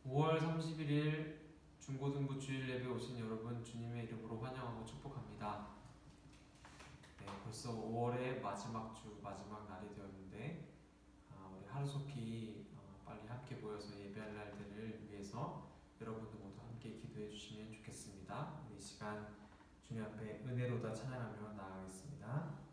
5월 31일 중고등부 주일 예배 오신 여러분 주님의 이름으로 환영하고 축복합니다. 네, 벌써 5월의 마지막 주 마지막 날이 되었는데 우리 하루속히 빨리 함께 모여서 예배할 날들을 위해서 여러분들 모두 함께 기도해 주시면 좋겠습니다. 우리 이 시간 주님 앞에 은혜로다 찬양하며 나아가겠습니다.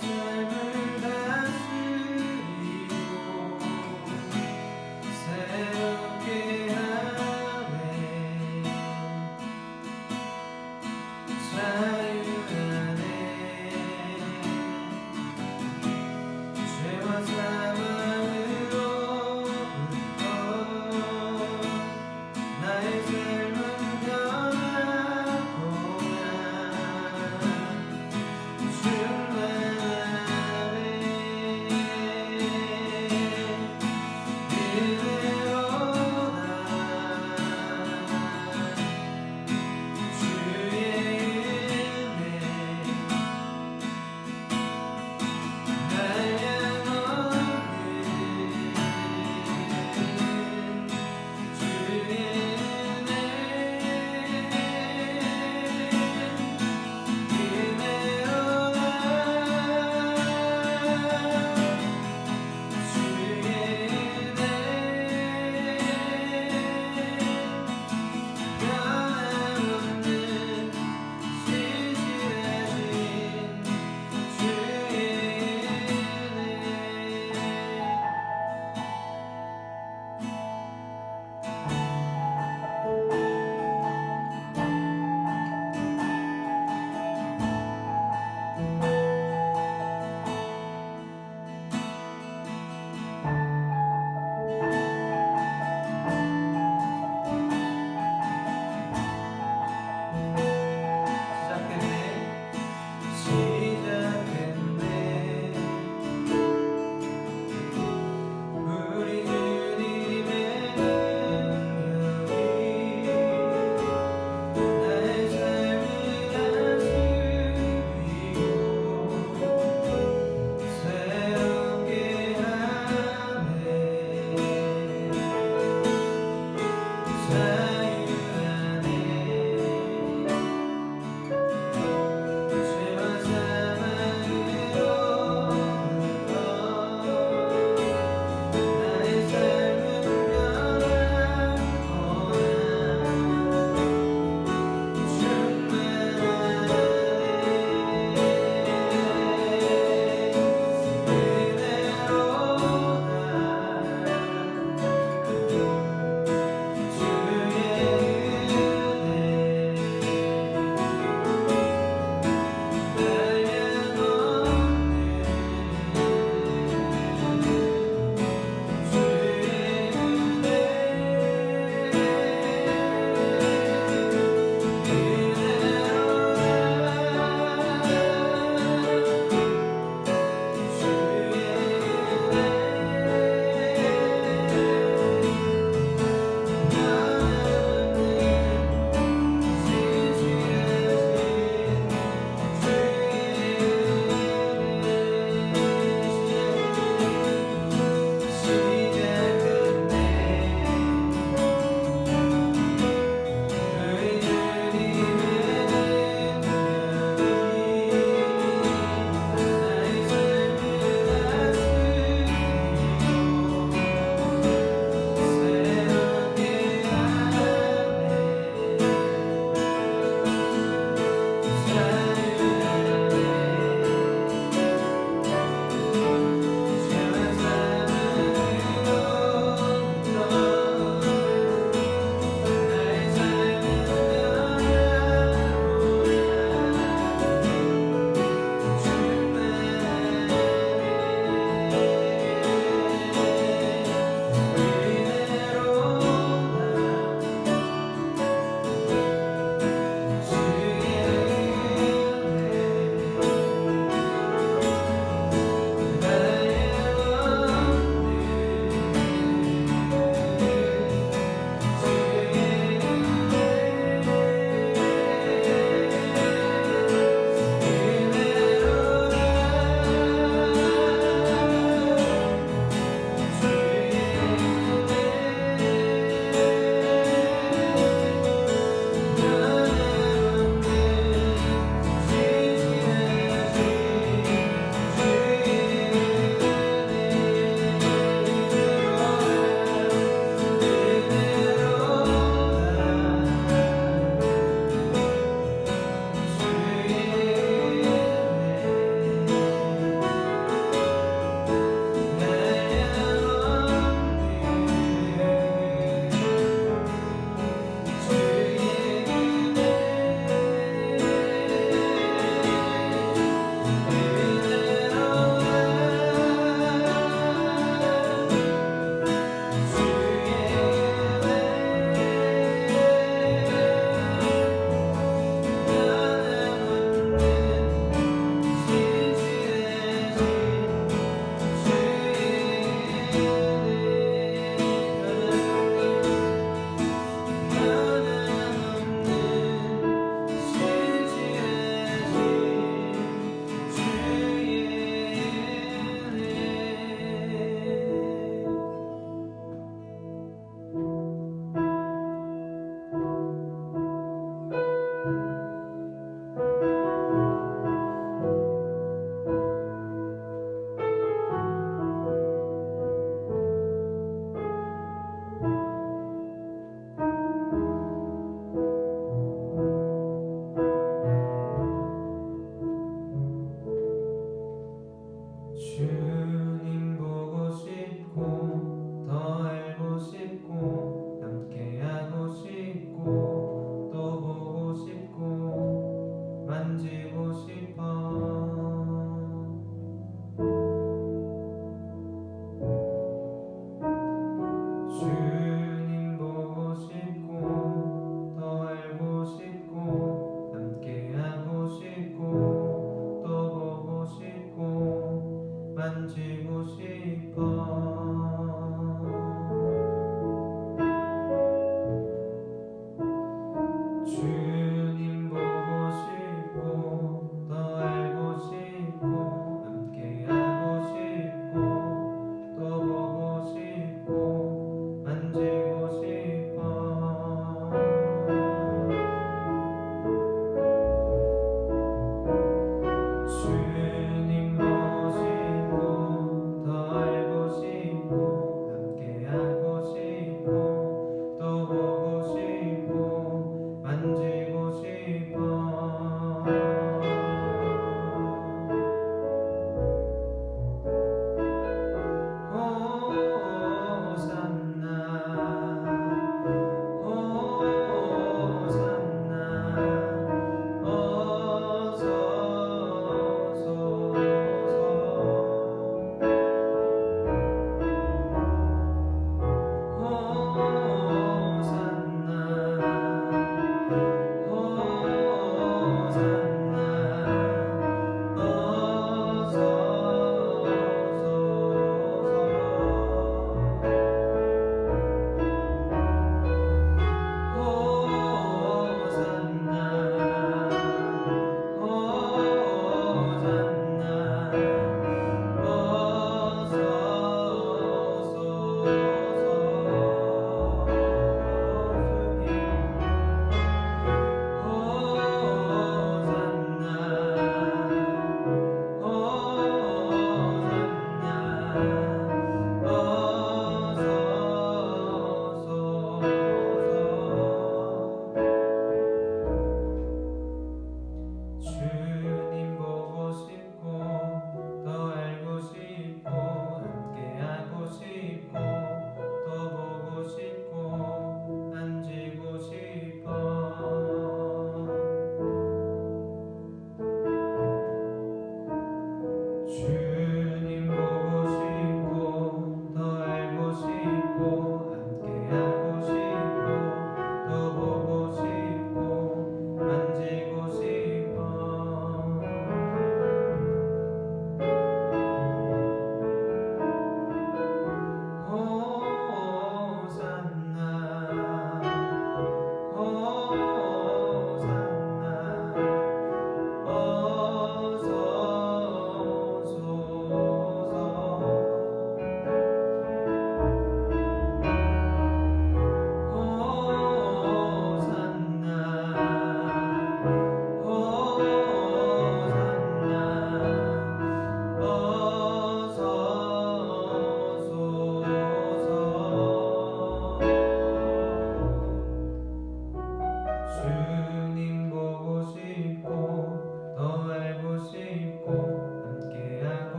삶을 다스리고 새로운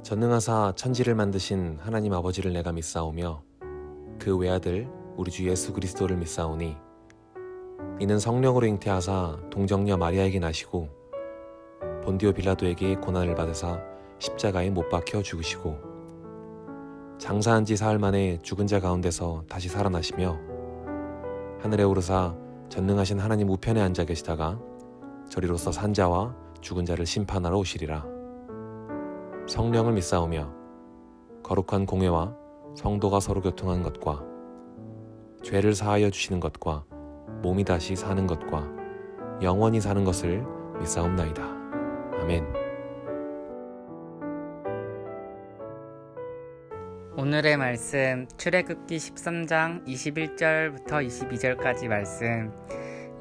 전능하사 천지를 만드신 하나님 아버지를 내가 믿사오며 그 외아들 우리 주 예수 그리스도를 믿사오니 이는 성령으로 잉태하사 동정녀 마리아에게 나시고 본디오 빌라도에게 고난을 받으사 십자가에 못 박혀 죽으시고 장사한 지 사흘 만에 죽은 자 가운데서 다시 살아나시며 하늘에 오르사 전능하신 하나님 우편에 앉아 계시다가 저리로서 산자와 죽은 자를 심판하러 오시리라. 성령을 믿사오며 거룩한 공회와 성도가 서로 교통한 것과 죄를 사하여 주시는 것과 몸이 다시 사는 것과 영원히 사는 것을 믿사옵나이다. 아멘. 오늘의 말씀 출애굽기 13장 21절부터 22절까지 말씀.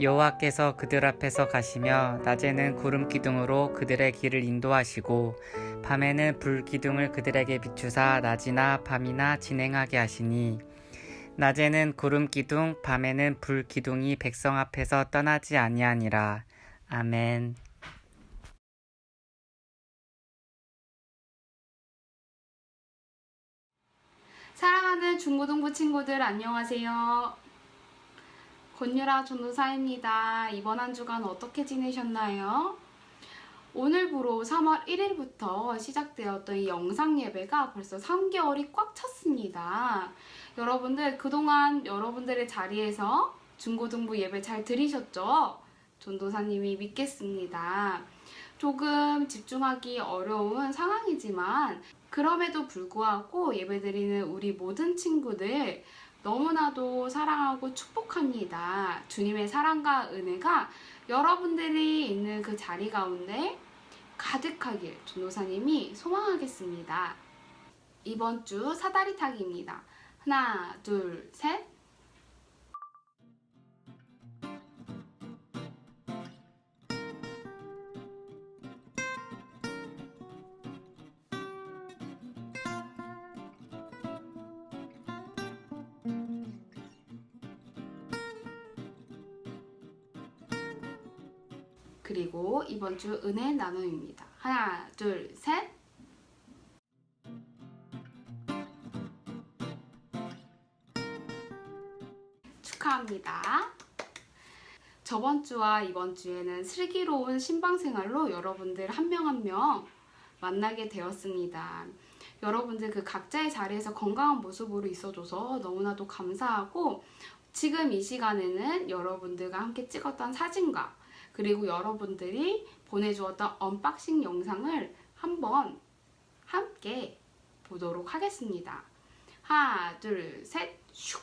여호와께서 그들 앞에서 가시며 낮에는 구름 기둥으로 그들의 길을 인도하시고 밤에는 불 기둥을 그들에게 비추사 낮이나 밤이나 진행하게 하시니 낮에는 구름 기둥 밤에는 불 기둥이 백성 앞에서 떠나지 아니하니라. 아멘. 사랑하는 중고등부 친구들 안녕하세요. 권유라 전도사입니다. 이번 한 주간 어떻게 지내셨나요? 오늘부로 3월 1일부터 시작되었던 이 영상 예배가 벌써 3개월이 꽉 찼습니다. 여러분들 그동안 여러분들의 자리에서 중고등부 예배 잘 들으셨죠? 전도사님이 믿겠습니다. 조금 집중하기 어려운 상황이지만 그럼에도 불구하고 예배드리는 우리 모든 친구들 너무나도 사랑하고 축복합니다. 주님의 사랑과 은혜가 여러분들이 있는 그 자리 가운데 가득하길 전도사님이 소망하겠습니다. 이번 주 사다리 타기입니다. 하나, 둘, 셋. 그리고 이번 주 은혜 나눔입니다. 하나, 둘, 셋. 축하합니다. 저번 주와 이번 주에는 슬기로운 신방생활로 여러분들 한 명 한 명 만나게 되었습니다. 여러분들 그 각자의 자리에서 건강한 모습으로 있어줘서 너무나도 감사하고 지금 이 시간에는 여러분들과 함께 찍었던 사진과 그리고 여러분들이 보내주었던 언박싱 영상을 한번 함께 보도록 하겠습니다. 하나, 둘, 셋, 슉!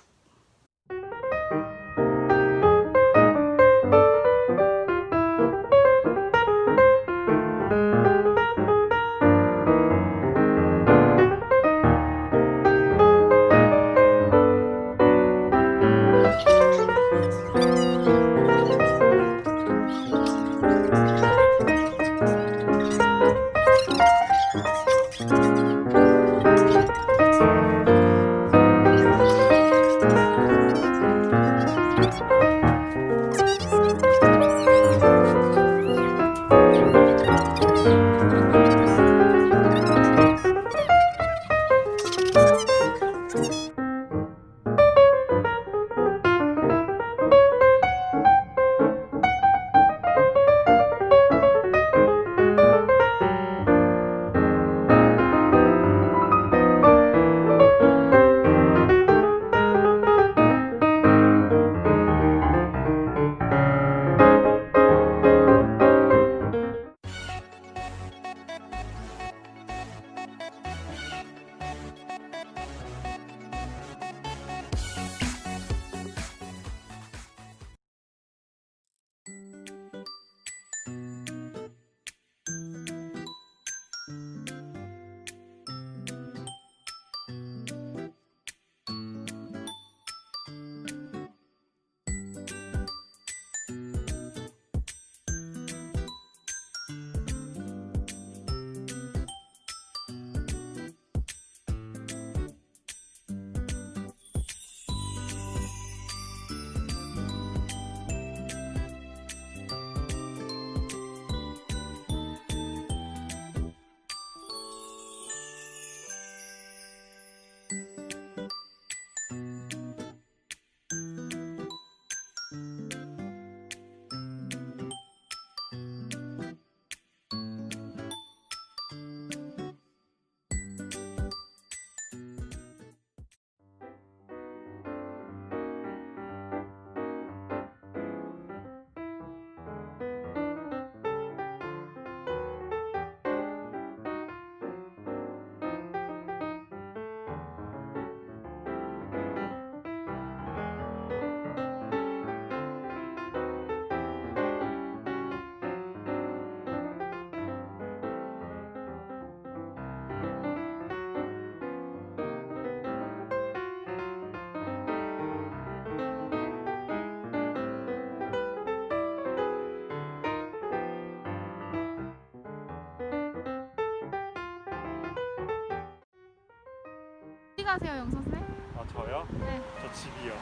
가세요, 영선생? 아 저요? 네. 저 집이요.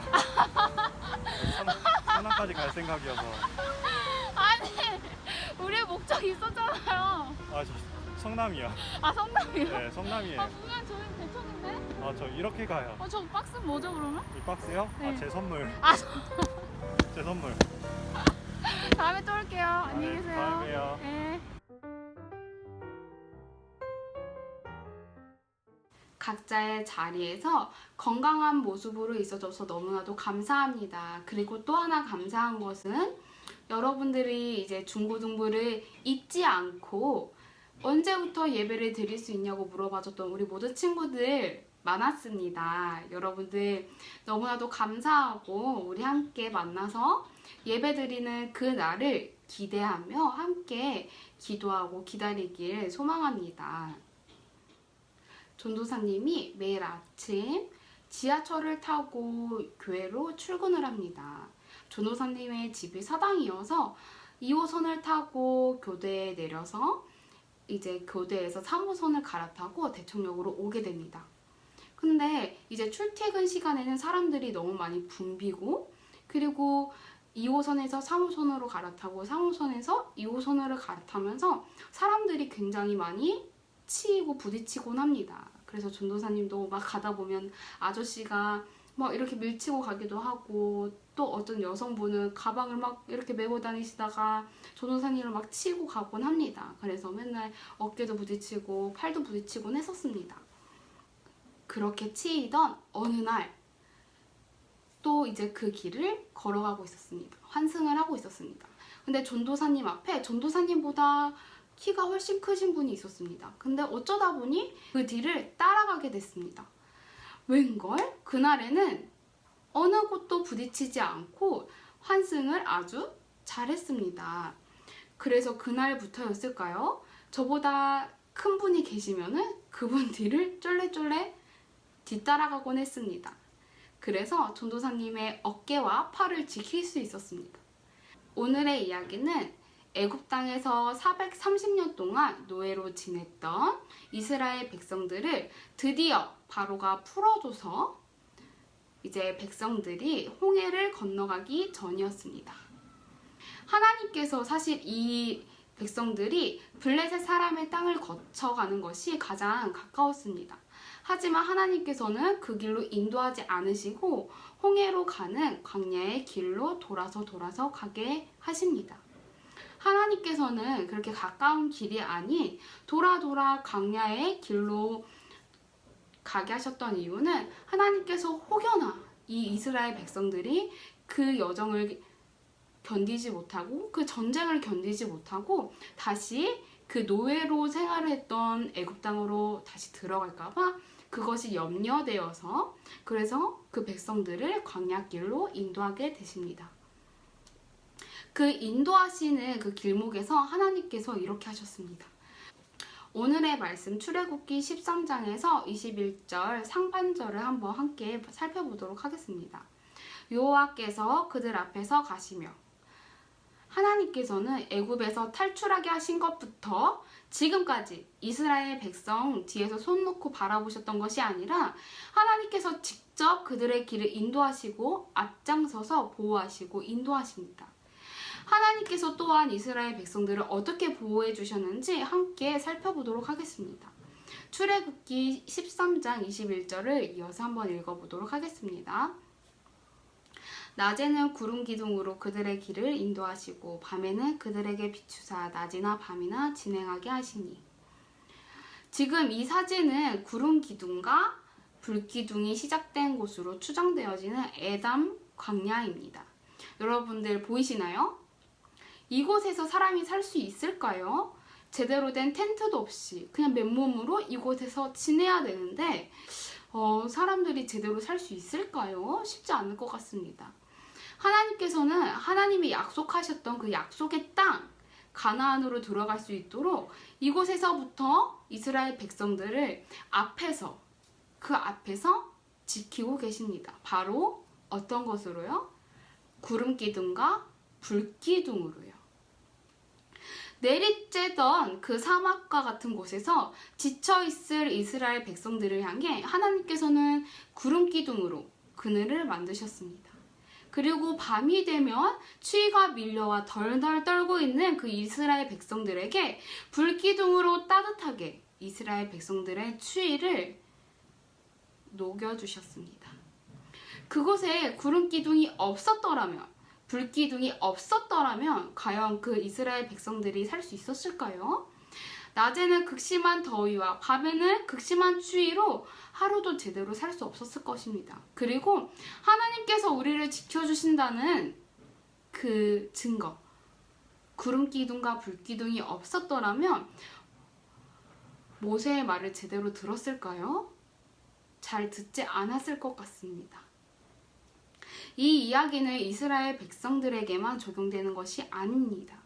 성남까지 갈 생각이어서. 아니, 우리의 목적이 있었잖아요. 아 저 성남이요. 아, 성남이요? 네 성남이에요. 아, 분명 저희 대천인데? 아 저 이렇게 가요. 저 박스 뭐죠, 그러면? 이 박스요? 네. 아 제 선물. 아, 제 선물. 다음에 또 올게요. 안녕히 네, 계세요. 다음에 봬요. 네. 각자의 자리에서 건강한 모습으로 있어줘서 너무나도 감사합니다. 그리고 또 하나 감사한 것은 여러분들이 이제 중고등부를 잊지 않고 언제부터 예배를 드릴 수 있냐고 물어봐줬던 우리 모두 친구들 많았습니다. 여러분들 너무나도 감사하고 우리 함께 만나서 예배 드리는 그 날을 기대하며 함께 기도하고 기다리길 소망합니다. 전도사님이 매일 아침 지하철을 타고 교회로 출근을 합니다. 전도사님의 집이 사당이어서 2호선을 타고 교대에 내려서 이제 교대에서 3호선을 갈아타고 대청역으로 오게 됩니다. 근데 이제 출퇴근 시간에는 사람들이 너무 많이 붐비고 그리고 2호선에서 3호선으로 갈아타고 3호선에서 2호선으로 갈아타면서 사람들이 굉장히 많이 치이고 부딪히곤 합니다. 그래서 전도사님도 막 가다 보면 아저씨가 막 이렇게 밀치고 가기도 하고 또 어떤 여성분은 가방을 막 이렇게 메고 다니시다가 전도사님을 막 치고 가곤 합니다. 그래서 맨날 어깨도 부딪히고 팔도 부딪히곤 했었습니다. 그렇게 치이던 어느 날 또 이제 그 길을 걸어가고 있었습니다. 환승을 하고 있었습니다. 근데 전도사님 앞에 전도사님보다 키가 훨씬 크신 분이 있었습니다. 근데 어쩌다 보니 그 뒤를 따라가게 됐습니다. 웬걸? 그날에는 어느 곳도 부딪히지 않고 환승을 아주 잘했습니다. 그래서 그날부터였을까요? 저보다 큰 분이 계시면은 그분 뒤를 쫄래쫄래 뒤따라가곤 했습니다. 그래서 전도사님의 어깨와 팔을 지킬 수 있었습니다. 오늘의 이야기는 애굽 땅에서 430년 동안 노예로 지냈던 이스라엘 백성들을 드디어 바로가 풀어줘서 이제 백성들이 홍해를 건너가기 전이었습니다. 하나님께서 사실 이 백성들이 블레셋 사람의 땅을 거쳐가는 것이 가장 가까웠습니다. 하지만 하나님께서는 그 길로 인도하지 않으시고 홍해로 가는 광야의 길로 돌아서 가게 하십니다. 하나님께서는 그렇게 가까운 길이 아닌 돌아 광야의 길로 가게 하셨던 이유는 하나님께서 혹여나 이 이스라엘 백성들이 그 여정을 견디지 못하고 그 전쟁을 견디지 못하고 다시 그 노예로 생활을 했던 애굽 땅으로 다시 들어갈까봐 그것이 염려되어서 그래서 그 백성들을 광야길로 인도하게 되십니다. 그 인도하시는 그 길목에서 하나님께서 이렇게 하셨습니다. 오늘의 말씀 출애굽기 13장에서 21절 상반절을 한번 함께 살펴보도록 하겠습니다. 여호와께서 그들 앞에서 가시며 하나님께서는 애굽에서 탈출하게 하신 것부터 지금까지 이스라엘 백성 뒤에서 손 놓고 바라보셨던 것이 아니라 하나님께서 직접 그들의 길을 인도하시고 앞장서서 보호하시고 인도하십니다. 하나님께서 또한 이스라엘 백성들을 어떻게 보호해 주셨는지 함께 살펴보도록 하겠습니다. 출애굽기 13장 21절을 이어서 한번 읽어보도록 하겠습니다. 낮에는 구름 기둥으로 그들의 길을 인도하시고 밤에는 그들에게 비추사 낮이나 밤이나 진행하게 하시니. 지금 이 사진은 구름 기둥과 불 기둥이 시작된 곳으로 추정되어지는 에담 광야입니다. 여러분들 보이시나요? 이곳에서 사람이 살 수 있을까요? 제대로 된 텐트도 없이 그냥 맨몸으로 이곳에서 지내야 되는데 사람들이 제대로 살 수 있을까요? 쉽지 않을 것 같습니다. 하나님께서는 하나님이 약속하셨던 그 약속의 땅 가나안으로 들어갈 수 있도록 이곳에서부터 이스라엘 백성들을 그 앞에서 지키고 계십니다. 바로 어떤 것으로요? 구름 기둥과 불 기둥으로요. 내리쬐던 그 사막과 같은 곳에서 지쳐있을 이스라엘 백성들을 향해 하나님께서는 구름 기둥으로 그늘을 만드셨습니다. 그리고 밤이 되면 추위가 밀려와 덜덜 떨고 있는 그 이스라엘 백성들에게 불기둥으로 따뜻하게 이스라엘 백성들의 추위를 녹여주셨습니다. 그곳에 구름 기둥이 없었더라면, 불기둥이 없었더라면 과연 그 이스라엘 백성들이 살 수 있었을까요? 낮에는 극심한 더위와 밤에는 극심한 추위로 하루도 제대로 살 수 없었을 것입니다. 그리고 하나님께서 우리를 지켜주신다는 그 증거, 구름 기둥과 불 기둥이 없었더라면 모세의 말을 제대로 들었을까요? 잘 듣지 않았을 것 같습니다. 이 이야기는 이스라엘 백성들에게만 적용되는 것이 아닙니다.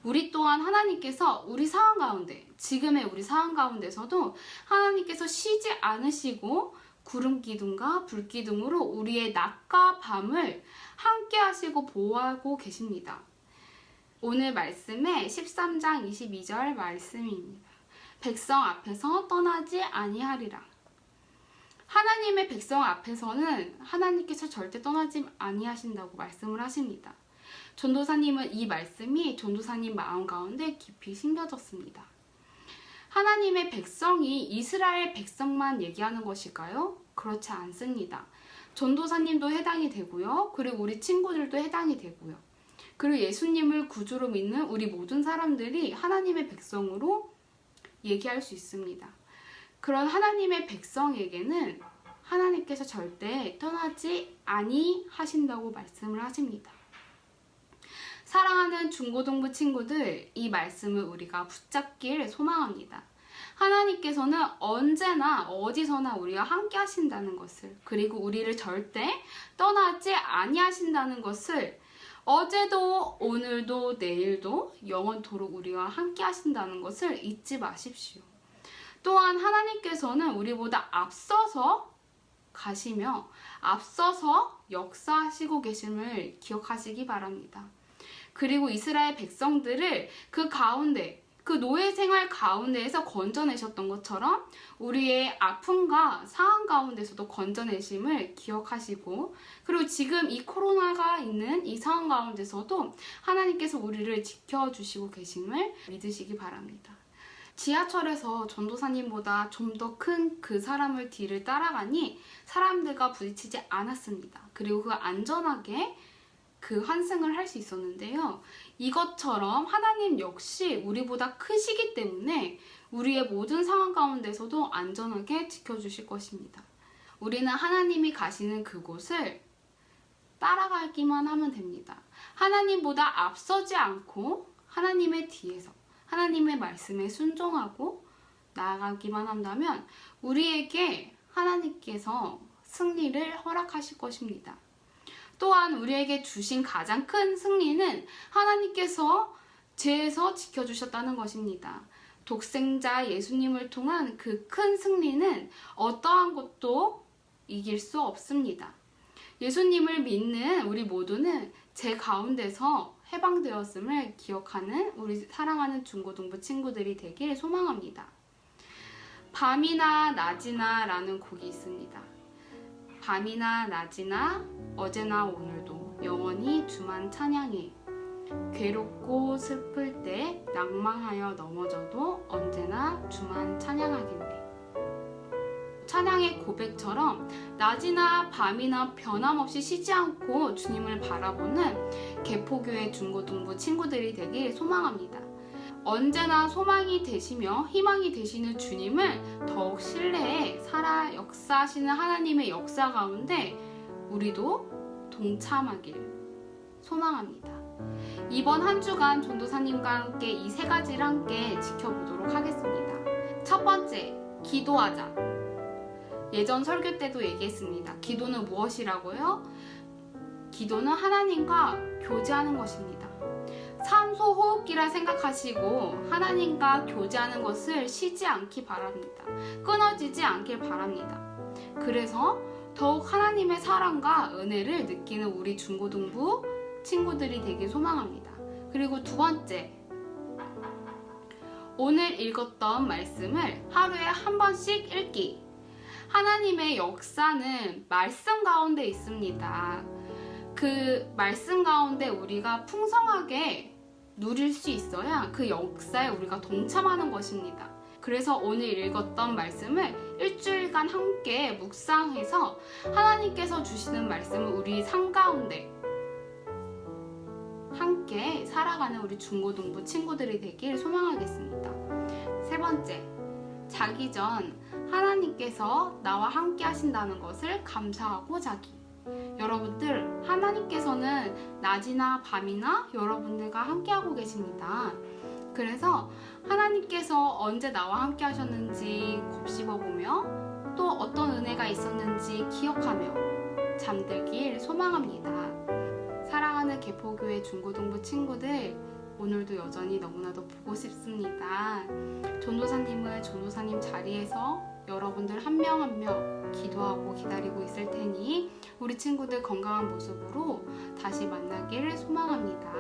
우리 또한 하나님께서 우리 상황 가운데, 지금의 우리 상황 가운데서도 하나님께서 쉬지 않으시고 구름 기둥과 불 기둥으로 우리의 낮과 밤을 함께 하시고 보호하고 계십니다. 오늘 말씀의 13장 22절 말씀입니다. 백성 앞에서 떠나지 아니하리라. 하나님의 백성 앞에서는 하나님께서 절대 떠나지 아니하신다고 말씀을 하십니다. 전도사님은 이 말씀이 전도사님 마음 가운데 깊이 심겨졌습니다. 하나님의 백성이 이스라엘 백성만 얘기하는 것일까요? 그렇지 않습니다. 전도사님도 해당이 되고요. 그리고 우리 친구들도 해당이 되고요. 그리고 예수님을 구주로 믿는 우리 모든 사람들이 하나님의 백성으로 얘기할 수 있습니다. 그런 하나님의 백성에게는 하나님께서 절대 떠나지 아니하신다고 말씀을 하십니다. 사랑하는 중고등부 친구들, 이 말씀을 우리가 붙잡길 소망합니다. 하나님께서는 언제나 어디서나 우리와 함께 하신다는 것을, 그리고 우리를 절대 떠나지 아니하신다는 것을 어제도 오늘도 내일도 영원토록 우리와 함께 하신다는 것을 잊지 마십시오. 또한 하나님께서는 우리보다 앞서서 가시며 앞서서 역사하시고 계심을 기억하시기 바랍니다. 그리고 이스라엘 백성들을 그 가운데, 그 노예 생활 가운데에서 건져내셨던 것처럼 우리의 아픔과 상황 가운데서도 건져내심을 기억하시고, 그리고 지금 이 코로나가 있는 이 상황 가운데서도 하나님께서 우리를 지켜주시고 계심을 믿으시기 바랍니다. 지하철에서 전도사님보다 좀 더 큰 그 사람을 뒤를 따라가니 사람들과 부딪히지 않았습니다. 그리고 그 안전하게 그 환승을 할 수 있었는데요. 이것처럼 하나님 역시 우리보다 크시기 때문에 우리의 모든 상황 가운데서도 안전하게 지켜주실 것입니다. 우리는 하나님이 가시는 그곳을 따라가기만 하면 됩니다. 하나님보다 앞서지 않고 하나님의 뒤에서 하나님의 말씀에 순종하고 나아가기만 한다면 우리에게 하나님께서 승리를 허락하실 것입니다. 또한 우리에게 주신 가장 큰 승리는 하나님께서 죄에서 지켜주셨다는 것입니다. 독생자 예수님을 통한 그 큰 승리는 어떠한 것도 이길 수 없습니다. 예수님을 믿는 우리 모두는 죄 가운데서 해방되었음을 기억하는 우리 사랑하는 중고등부 친구들이 되길 소망합니다. 밤이나 낮이나 라는 곡이 있습니다. 밤이나 낮이나 어제나 오늘도 영원히 주만 찬양해. 괴롭고 슬플 때 낭망하여 넘어져도 언제나 주만 찬양하겠네. 찬양의 고백처럼 낮이나 밤이나 변함없이 쉬지 않고 주님을 바라보는 개포교회 중고등부 친구들이 되길 소망합니다. 언제나 소망이 되시며 희망이 되시는 주님을 더욱 신뢰해 살아 역사하시는 하나님의 역사 가운데 우리도 동참하길 소망합니다. 이번 한 주간 전도사님과 함께 이 세 가지를 함께 지켜보도록 하겠습니다. 첫 번째, 기도하자. 예전 설교 때도 얘기했습니다. 기도는 무엇이라고요? 기도는 하나님과 교제하는 것입니다. 산소 호흡기라 생각하시고 하나님과 교제하는 것을 쉬지 않기 바랍니다. 끊어지지 않길 바랍니다. 그래서 더욱 하나님의 사랑과 은혜를 느끼는 우리 중고등부 친구들이 되길 소망합니다. 그리고 두 번째, 오늘 읽었던 말씀을 하루에 한 번씩 읽기. 하나님의 역사는 말씀 가운데 있습니다. 그 말씀 가운데 우리가 풍성하게 누릴 수 있어야 그 역사에 우리가 동참하는 것입니다. 그래서 오늘 읽었던 말씀을 일주일간 함께 묵상해서 하나님께서 주시는 말씀을 우리 삶 가운데 함께 살아가는 우리 중고등부 친구들이 되길 소망하겠습니다. 세 번째, 자기 전 하나님께서 나와 함께 하신다는 것을 감사하고 자기. 여러분들, 하나님께서는 낮이나 밤이나 여러분들과 함께하고 계십니다. 그래서 하나님께서 언제 나와 함께 하셨는지 곱씹어보며 또 어떤 은혜가 있었는지 기억하며 잠들길 소망합니다. 사랑하는 개포교회 중고등부 친구들, 오늘도 여전히 너무나도 보고 싶습니다. 전도사님은 전도사님 자리에서 여러분들 한 명 한 명 기도하고 기다리고 있을 테니 우리 친구들 건강한 모습으로 다시 만나기를 소망합니다.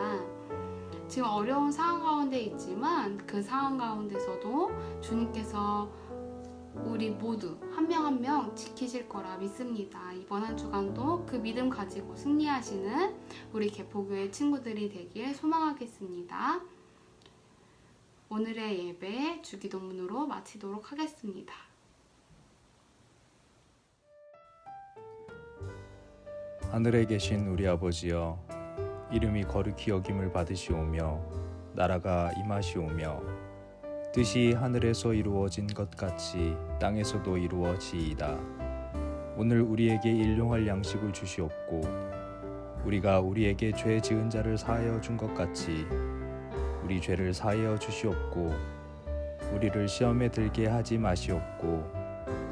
지금 어려운 상황 가운데 있지만 그 상황 가운데서도 주님께서 우리 모두 한 명 한 명 지키실 거라 믿습니다. 이번 한 주간도 그 믿음 가지고 승리하시는 우리 개포교회 친구들이 되길 소망하겠습니다. 오늘의 예배 주기도문으로 마치도록 하겠습니다. 하늘에 계신 우리 아버지여, 이름이 거룩히 여김을 받으시오며 나라가 임하시오며 뜻이 하늘에서 이루어진 것 같이 땅에서도 이루어지이다. 오늘 우리에게 일용할 양식을 주시옵고 우리가 우리에게 죄 지은 자를 사하여 준 것 같이 우리 죄를 사하여 주시옵고 우리를 시험에 들게 하지 마시옵고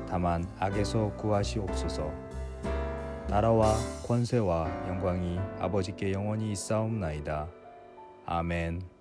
다만 악에서 구하시옵소서. 나라와 권세와 영광이 아버지께 영원히 있사옵나이다. 아멘.